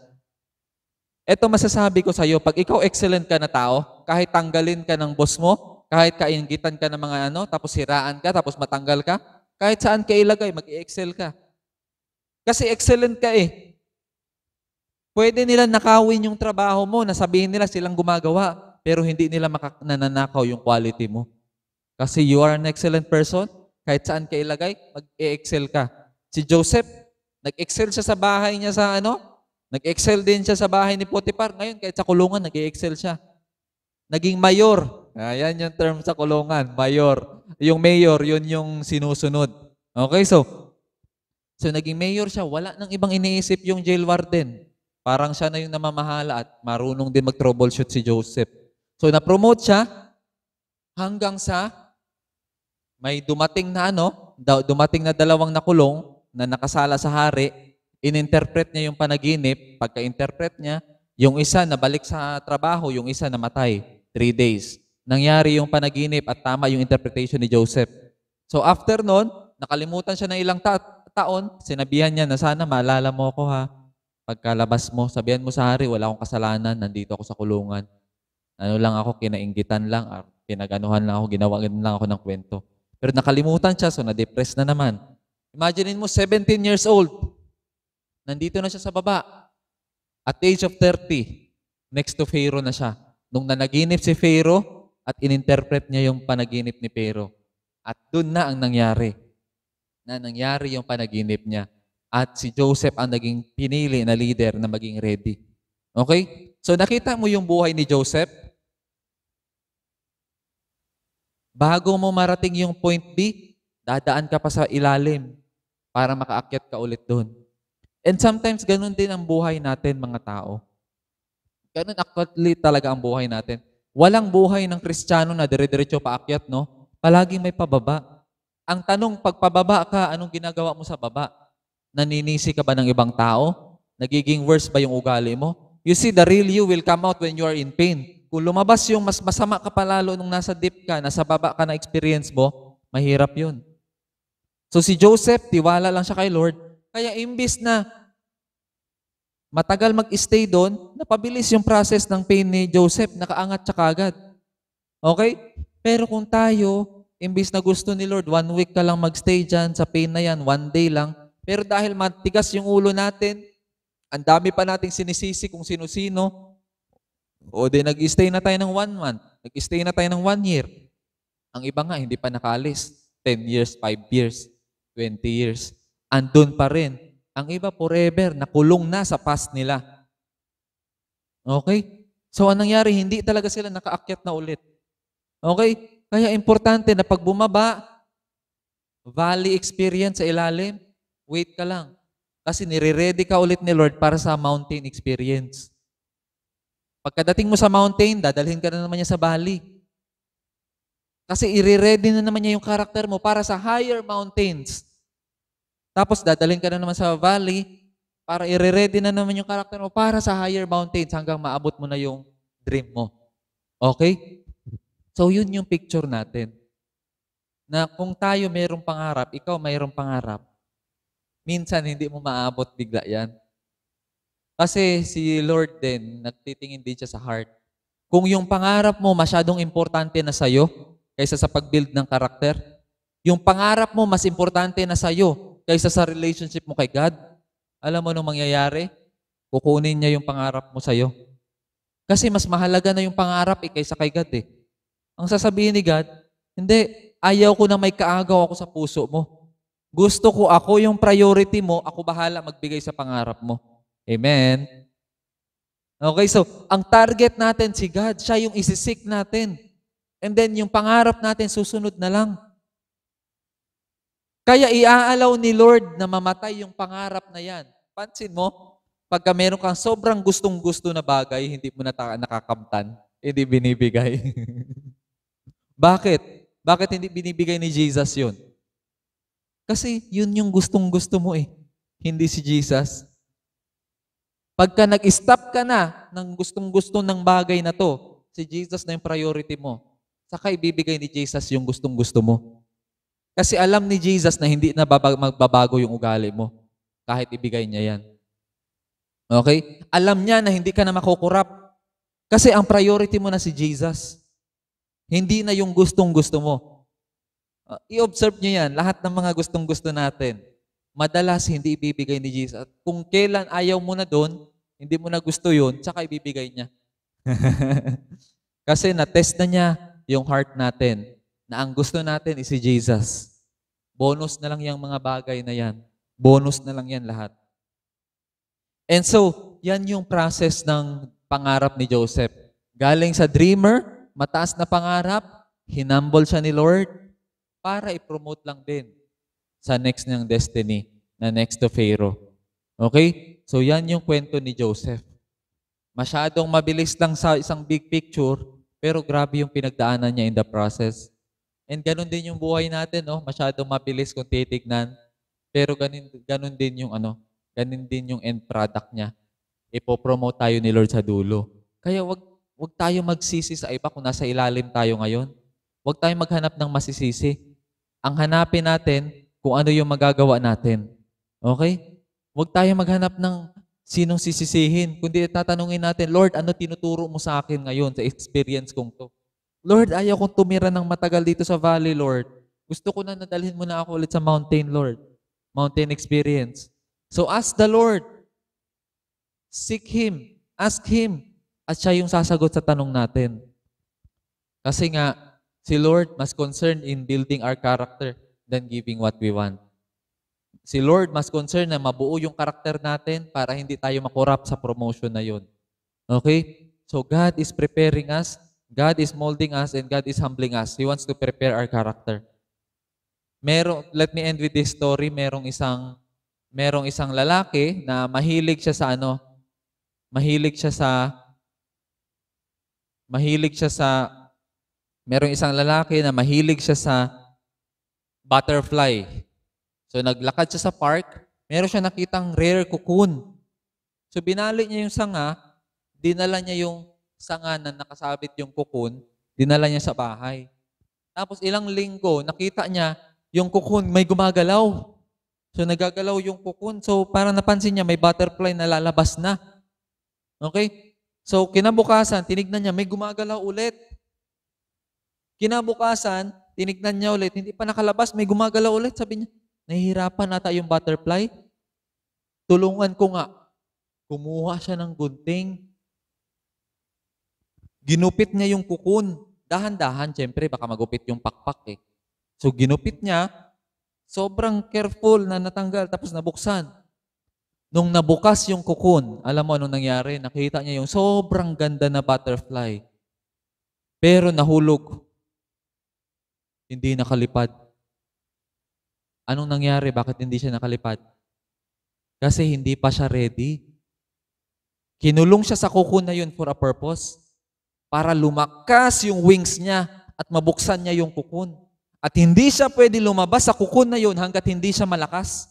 Ito masasabi ko sa iyo, pag ikaw excellent ka na tao, kahit tanggalin ka ng boss mo, kahit kainggitan ka ng mga tapos siraan ka, tapos matanggal ka, kahit saan ka ilagay, mag-i-excel ka. Kasi excellent ka Pwede nila nakawin yung trabaho mo, nasabihin nila silang gumagawa, pero hindi nila nananakaw yung quality mo. Kasi you are an excellent person, kahit saan ka ilagay, mag-i-excel ka. Si Joseph, nag-excel siya sa bahay niya nag-excel din siya sa bahay ni Potiphar. Ngayon, kahit sa kulungan, nag-i-excel siya. Naging mayor. Ayan yung term sa kulungan, mayor. Yung mayor, yun yung sinusunod. Okay, so naging mayor siya. Wala nang ibang iniisip yung jail warden. Parang siya na yung namamahala at marunong din mag-troubleshoot si Joseph. So na-promote siya hanggang sa may dumating na dalawang nakulong na nakasala sa hari. In-interpret niya yung panaginip. Pagka-interpret niya, yung isa nabalik sa trabaho, yung isa namatay. 3 days. Nangyari yung panaginip at tama yung interpretation ni Joseph. So after nun, nakalimutan siya ng ilang taon, sinabihan niya na sana maalala mo ako Pagkalabas mo, sabihan mo sa hari, wala akong kasalanan, nandito ako sa kulungan. Kinainggitan lang, pinaganuhan lang ako, ginawagan lang ako ng kwento. Pero nakalimutan siya, so na-depress na naman. Imagine mo, 17 years old. Nandito na siya sa baba. At age of 30, next to Pharaoh na siya. Nung nanaginip si Pharaoh at ininterpret niya yung panaginip ni Pharaoh. At doon na ang nangyari. na nangyari yung panaginip niya. At si Joseph ang naging pinili na leader na maging ready. Okay? So nakita mo yung buhay ni Joseph? Bago mo marating yung point B, dadaan ka pa sa ilalim para makaakyat ka ulit doon. And sometimes ganun din ang buhay natin mga tao. Ganun actually talaga ang buhay natin. Walang buhay ng Kristiyano na dire-diretso paakyat, no? Palaging may pababa. Ang tanong, pag pababa ka, anong ginagawa mo sa baba? Naninisi ka ba ng ibang tao? Nagiging worse ba yung ugali mo? You see, the real you will come out when you are in pain. Kung lumabas yung mas masama ka palalo nung nasa deep ka, nasa baba ka na experience mo, mahirap yun. So si Joseph, tiwala lang siya kay Lord. Kaya imbis na matagal mag-stay doon, napabilis yung process ng pain ni Joseph, nakaangat siya kaagad. Okay? Pero kung tayo, imbis na gusto ni Lord, 1 week ka lang mag-stay dyan sa pain na yan, 1 day lang. Pero dahil matigas yung ulo natin, ang dami pa nating sinisisi kung sino-sino, o di nag-stay na tayo ng 1 month, nag-stay na tayo ng 1 year. Ang iba nga, hindi pa nakaalis. 10 years, 5 years, 20 years. Andun pa rin. Ang iba forever, nakulong na sa past nila. Okay? So, anong nangyari? Hindi talaga sila nakaakyat na ulit. Okay? Kaya importante na pag bumaba, valley experience sa ilalim, wait ka lang. Kasi nire-ready ka ulit ni Lord para sa mountain experience. Pagkadating mo sa mountain, dadalhin ka na naman niya sa valley. Kasi i-ready na naman niya yung karakter mo para sa higher mountains. Tapos dadalhin ka na naman sa valley para i-ready na naman yung karakter mo para sa higher mountains hanggang maabot mo na yung dream mo. Okay? So yun yung picture natin. Na kung tayo mayroong pangarap, ikaw mayroong pangarap, minsan hindi mo maabot bigla yan. Kasi si Lord din, nagtitingin din siya sa heart. Kung yung pangarap mo masyadong importante na sa'yo, kaysa sa pag-build ng karakter, yung pangarap mo mas importante na sa'yo, kaysa sa relationship mo kay God, alam mo nung mangyayari? Kukunin niya yung pangarap mo sa'yo. Kasi mas mahalaga na yung pangarap kaysa kay God eh. Ang sasabihin ni God, hindi, ayaw ko na may kaagaw ako sa puso mo. Gusto ko ako yung priority mo, ako bahala magbigay sa pangarap mo. Amen? Okay, so ang target natin si God, siya yung isisik natin. And then yung pangarap natin susunod na lang. Kaya iaalaw ni Lord na mamatay yung pangarap na yan. Pansin mo, pagka meron kang sobrang gustong-gusto na bagay, hindi mo nakakamtan, hindi binibigay. Bakit? Bakit hindi binibigay ni Jesus yun? Kasi yun yung gustong-gusto mo eh. Hindi si Jesus. Pagka nag-stop ka na ng gustong-gusto ng bagay na to, si Jesus na yung priority mo. Saka ibibigay ni Jesus yung gustong-gusto mo. Kasi alam ni Jesus na hindi na magbabago yung ugali mo kahit ibigay niya yan. Okay? Alam niya na hindi ka na makukurap. Kasi ang priority mo na si Jesus. Hindi na yung gustong-gusto mo. I-observe niyo yan, lahat ng mga gustong-gusto natin. Madalas hindi ibibigay ni Jesus. At kung kailan ayaw mo na doon, hindi mo na gusto yun, tsaka ibibigay niya. Kasi na-test na niya yung heart natin na ang gusto natin is si Jesus. Bonus na lang yung mga bagay na yan. Bonus na lang yan lahat. And so, yan yung process ng pangarap ni Joseph. Galing sa dreamer, mataas na pangarap, hinumble siya ni Lord para i-promote lang din sa next niyang destiny, na next to Pharaoh. Okay? So yan yung kwento ni Joseph. Masyadong mabilis lang sa isang big picture, pero grabe yung pinagdaanan niya in the process. And ganun din yung buhay natin, no? Masyadong mabilis kung titignan, pero ganun din yung ganun din yung end product niya. Ipopromote tayo ni Lord sa dulo. Kaya wag tayo magsisi sa iba kung nasa ilalim tayo ngayon. Wag tayo maghanap ng masisisi. Ang hanapin natin kung ano yung magagawa natin. Okay? Huwag tayo maghanap ng sinong sisisihin. Kundi tatanungin natin, Lord, ano tinuturo mo sa akin ngayon sa experience kong to? Lord, ayaw kong tumira ng matagal dito sa valley, Lord. Gusto ko na nadalhin mo na ako ulit sa mountain, Lord. Mountain experience. So ask the Lord. Seek Him. Ask Him. At siya yung sasagot sa tanong natin. Kasi nga, si Lord mas concerned in building our character than giving what we want. Si Lord mas concerned na mabuo yung karakter natin para hindi tayo makorap sa promotion na yun. Okay? So God is preparing us, God is molding us, and God is humbling us. He wants to prepare our character. Let me end with this story. Merong isang lalaki na mahilig siya sa merong isang lalaki na mahilig siya sa butterfly. So naglakad siya sa park, meron siya nakitang rare cocoon. So binali niya yung sanga, dinala niya yung sanga na nakasabit yung cocoon, dinala niya sa bahay. Tapos ilang linggo, nakita niya yung cocoon may gumagalaw. So nagagalaw yung cocoon. So parang napansin niya may butterfly na lalabas na. Okay? So kinabukasan, tinignan niya may gumagalaw ulit. Kinabukasan, tinignan niya ulit, hindi pa nakalabas, may gumagalaw ulit. Sabi niya, nahihirapan ata yung butterfly. Tulungan ko nga. Kumuha siya ng gunting. Ginupit niya yung cocoon. Dahan-dahan, syempre, baka magupit yung pakpak eh. So ginupit niya, sobrang careful na natanggal, tapos nabuksan. Nung nabukas yung cocoon, alam mo anong nangyari? Nakita niya yung sobrang ganda na butterfly. Pero nahulog. Hindi nakalipad. Anong nangyari? Bakit hindi siya nakalipad? Kasi hindi pa siya ready. Kinulong siya sa cocoon na yun for a purpose. Para lumakas yung wings niya at mabuksan niya yung cocoon. At hindi siya pwede lumabas sa cocoon na yun hanggat hindi siya malakas.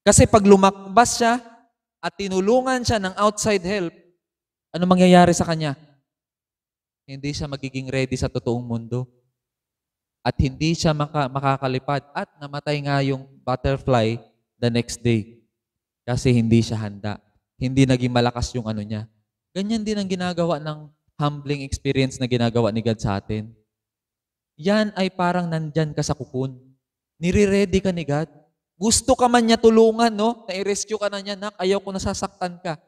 Kasi pag lumakbas siya at tinulungan siya ng outside help, ano mangyayari sa kanya? Hindi siya magiging ready sa totoong mundo. At hindi siya makakalipad. At namatay nga yung butterfly the next day. Kasi hindi siya handa. Hindi naging malakas yung ano niya. Ganyan din ang ginagawa ng humbling experience na ginagawa ni God sa atin. Yan ay parang nandyan ka sa cocoon. Nire-ready ka ni God. Gusto ka man niya tulungan, no? Na-rescue ka na niya, nak, ayaw ko nasasaktan ka.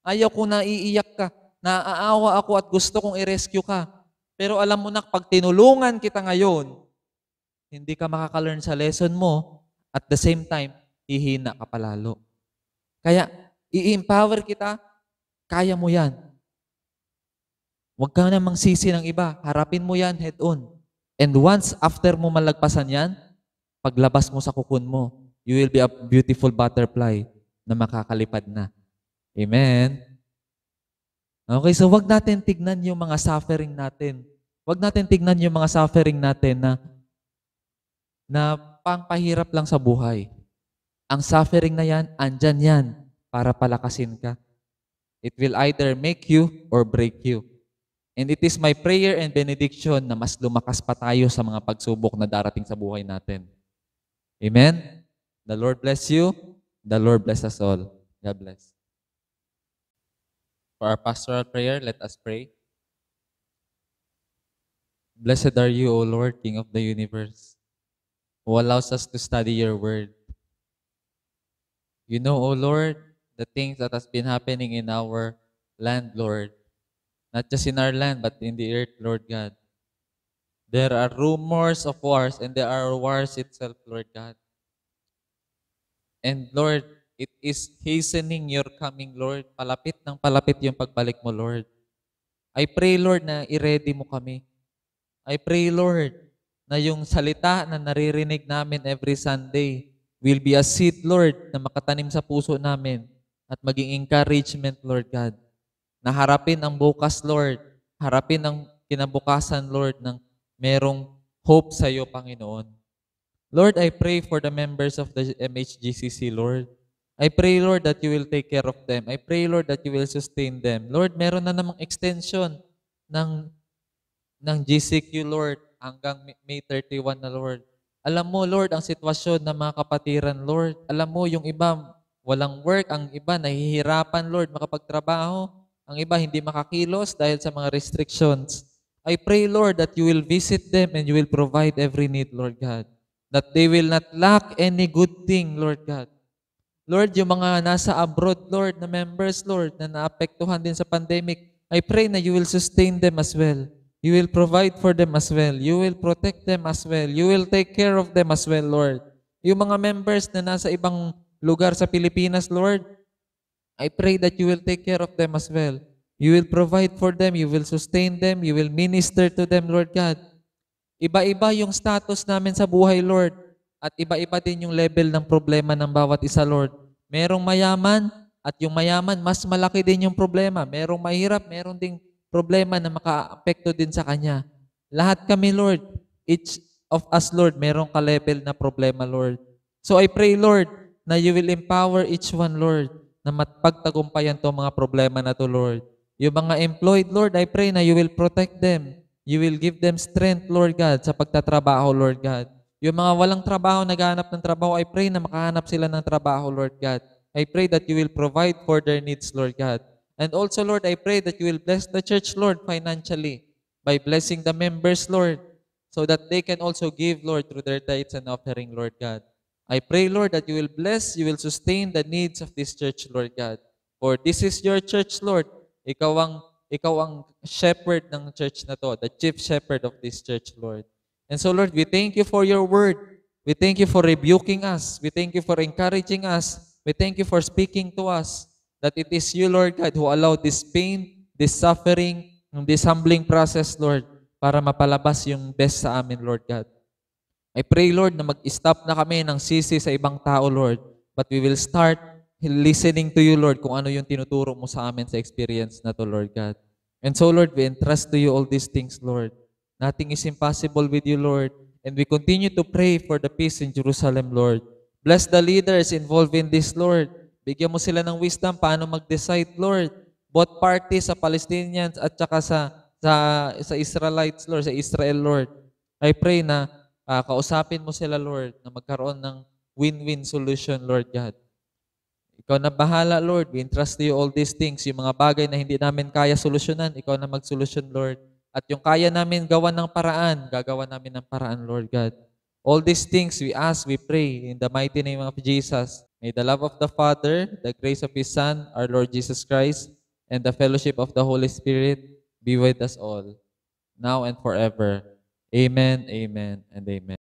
Ayaw ko na iiyak ka. Naaawa ako at gusto kong i-rescue ka. Pero alam mo, nak, pag tinulungan kita ngayon, hindi ka makaka-learn sa lesson mo, at the same time, hihina ka palalo. Kaya, i-empower kita, kaya mo yan. Huwag ka namang sisi ng iba. Harapin mo yan head on. And once after mo malagpasan yan, paglabas mo sa cocoon mo, you will be a beautiful butterfly na makakalipad na. Amen? Okay, so wag natin tignan yung mga suffering natin. Wag natin tignan yung mga suffering natin na pangpahirap lang sa buhay. Ang suffering na yan, andyan yan para palakasin ka. It will either make you or break you. And it is my prayer and benediction na mas lumakas pa tayo sa mga pagsubok na darating sa buhay natin. Amen? The Lord bless you. The Lord bless us all. God bless. For our pastoral prayer, let us pray. Blessed are you, O Lord, King of the universe, who allows us to study your word. You know, O Lord, the things that has been happening in our land, Lord. Not just in our land, but in the earth, Lord God. There are rumors of wars, and there are wars itself, Lord God. And Lord, it is hastening your coming, Lord. Palapit ng palapit yung pagbalik mo, Lord. I pray, Lord, na i-ready mo kami. I pray, Lord, na yung salita na naririnig namin every Sunday will be a seed, Lord, na makatanim sa puso namin at maging encouragement, Lord God. Na harapin ang bukas, Lord. Harapin ang kinabukasan, Lord, ng merong hope sa iyo, Panginoon. Lord, I pray for the members of the MHGCC, Lord. I pray, Lord, that you will take care of them. I pray, Lord, that you will sustain them. Lord, meron na namang extension ng GCQ, Lord, hanggang May 31 na, Lord. Alam mo, Lord, ang sitwasyon ng mga kapatiran, Lord. Alam mo, yung iba, walang work. Ang iba, nahihirapan, Lord, makapagtrabaho. Ang iba, hindi makakilos dahil sa mga restrictions. I pray, Lord, that you will visit them and you will provide every need, Lord God. That they will not lack any good thing, Lord God. Lord, yung mga nasa abroad, Lord, na members, Lord, na naapektuhan din sa pandemic, I pray na you will sustain them as well. You will provide for them as well. You will protect them as well. You will take care of them as well, Lord. Yung mga members na nasa ibang lugar sa Pilipinas, Lord, I pray that you will take care of them as well. You will provide for them, you will sustain them, you will minister to them, Lord God. Iba-iba yung status namin sa buhay, Lord. At iba-iba din yung level ng problema ng bawat isa, Lord. Merong mayaman at yung mayaman, mas malaki din yung problema. Merong mahirap, meron ding problema na maka-apekto din sa kanya. Lahat kami, Lord, each of us, Lord, merong ka-level na problema, Lord. So I pray, Lord, na you will empower each one, Lord, na mapagtagumpayan to mga problema na to, Lord. Yung mga employed, Lord, I pray na you will protect them. You will give them strength, Lord God, sa pagtatrabaho, Lord God. Yung mga walang trabaho, naghahanap ng trabaho, I pray na makahanap sila ng trabaho, Lord God. I pray that you will provide for their needs, Lord God. And also, Lord, I pray that you will bless the church, Lord, financially by blessing the members, Lord, so that they can also give, Lord, through their tithes and offering, Lord God. I pray, Lord, that you will bless, you will sustain the needs of this church, Lord God. For this is your church, Lord. Ikaw ang shepherd ng church na to, the chief shepherd of this church, Lord. And so, Lord, we thank you for your word. We thank you for rebuking us. We thank you for encouraging us. We thank you for speaking to us that it is you, Lord God, who allowed this pain, this suffering, this humbling process, Lord, para mapalabas yung best sa amin, Lord God. I pray, Lord, na mag-stop na kami ng sisi sa ibang tao, Lord, but we will start listening to you, Lord, kung ano yung tinuturo mo sa amin sa experience na to, Lord God. And so, Lord, we entrust to you all these things, Lord. Nothing is impossible with you, Lord. And we continue to pray for the peace in Jerusalem, Lord. Bless the leaders involved in this, Lord. Bigyan mo sila ng wisdom paano mag-decide, Lord. Both parties, sa Palestinians at saka sa Israelites, Lord, sa Israel, Lord. I pray na kausapin mo sila, Lord, na magkaroon ng win-win solution, Lord God. Ikaw na bahala, Lord. We entrust to you all these things. Yung mga bagay na hindi namin kaya solusyonan, ikaw na mag-solusyon, Lord. At yung kaya namin gawan ng paraan, gagawa namin ng paraan, Lord God. All these things we ask, we pray in the mighty name of Jesus. May the love of the Father, the grace of His Son, our Lord Jesus Christ, and the fellowship of the Holy Spirit be with us all, now and forever. Amen, amen, and amen.